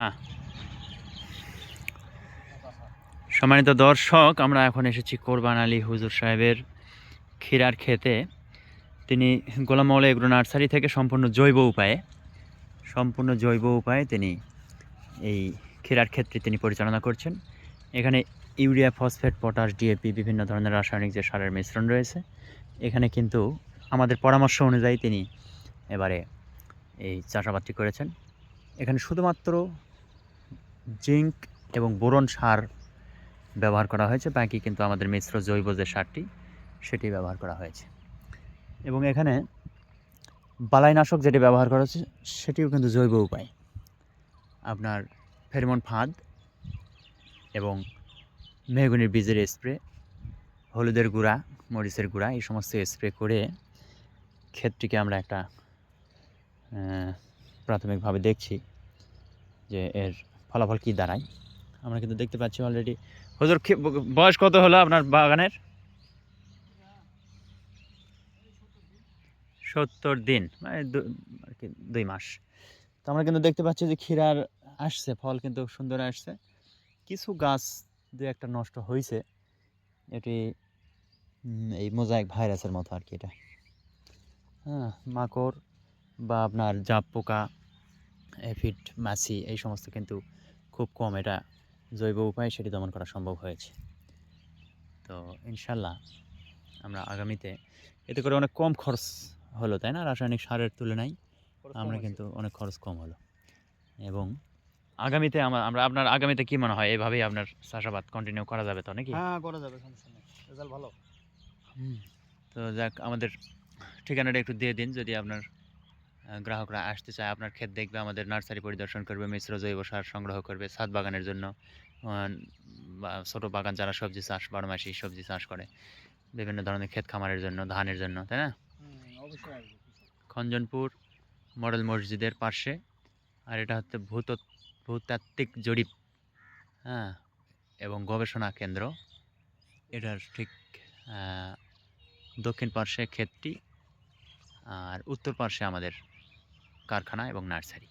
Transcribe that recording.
আহ, সম্মানিত দর্শক, আমরা এখন এসেছি কোরবান আলী হুজুর সাহেবের ক্ষীরার ক্ষেতে। তিনি গোলাম মাওলা এগ্রো নার্সারি থেকে সম্পূর্ণ জৈব উপায়ে তিনি এই ক্ষীরার ক্ষেতটি তিনি পরিচালনা করছেন। এখানে ইউরিয়া, ফসফেট, পটাশ, ডিএপি বিভিন্ন ধরনের রাসায়নিক যে সারের মিশ্রণ রয়েছে, এখানে কিন্তু আমাদের পরামর্শ অনুযায়ী তিনি এবারে এই চাষাবাদটি করেছেন। এখানে শুধুমাত্র জিঙ্ক এবং বোরন সার ব্যবহার করা হয়েছে, বাকি কিন্তু আমাদের মিশ্র জৈব যে সারটি সেটি ব্যবহার করা হয়েছে। এবং এখানে বালাইনাশক যেটি ব্যবহার করা হচ্ছে সেটিও কিন্তু জৈব উপায়। আপনার ফেরোমন ফাঁদ এবং মেহগনির বীজের স্প্রে, হলুদের গুঁড়া, মরিচের গুঁড়া, এই সমস্ত স্প্রে করে ক্ষেতটিকে আমরা একটা প্রাথমিকভাবে দেখছি যে এর ফলাফল কী দাঁড়ায়। আমরা কিন্তু দেখতে পাচ্ছি অলরেডি। হুজুর, বয়স কত হলো আপনার বাগানের? 70 দিন, মানে আর কি 2 মাস। তো আমরা কিন্তু দেখতে পাচ্ছি যে ক্ষীরার আসছে, ফল কিন্তু সুন্দর আসছে। কিছু গাছ দু একটা নষ্ট হয়েছে, এটি এই মোজাইক ভাইরাসের মতো আর কি। এটা হ্যাঁ, মাকড় বা আপনার জাপ পোকা, এফিড, মাছি, এই সমস্ত কিন্তু খুব কম। এটা জৈব উপায়ে সেটি দমন করা সম্ভব হয়েছে। তো ইনশাল্লাহ আমরা আগামীতে এতে করে অনেক কম খরচ হলো, তাই না? রাসায়নিক সারের তুলনায় আমরা কিন্তু অনেক খরচ কম হলো। এবং আগামীতে আমরা আপনার আগামীতে কি মনে হয়, এভাবেই আপনার চাষাবাদ কন্টিনিউ করা যাবে তো নাকি? হ্যাঁ, করা যাবে, সমস্যা নেই, রেজাল্ট ভালো। তো যাক, আমাদের ঠিকানাটা একটু দিয়ে দিন, যদি আপনার গ্রাহকরা আসতে চায়, আপনার ক্ষেত দেখবে, আমাদের নার্সারি পরিদর্শন করবে, মিশ্র জৈব সার সংগ্রহ করবে ছাদ বাগানের জন্য, বা ছোটো বাগান যারা সবজি চাষ, 12 মাসি সবজি চাষ করে, বিভিন্ন ধরনের ক্ষেত খামারের জন্য, ধানের জন্য, তাই না? অবশ্যই আসবে। খঞ্জনপুর মডেল মসজিদের পাশে। আর এটা হচ্ছে ভূতাত্ত্বিক জরিপ, হ্যাঁ, এবং গবেষণা কেন্দ্র। এটার ঠিক দক্ষিণ পার্শ্বে ক্ষেতটি, আর উত্তর পার্শ্বে আমাদের কারখানা এবং নার্সারি।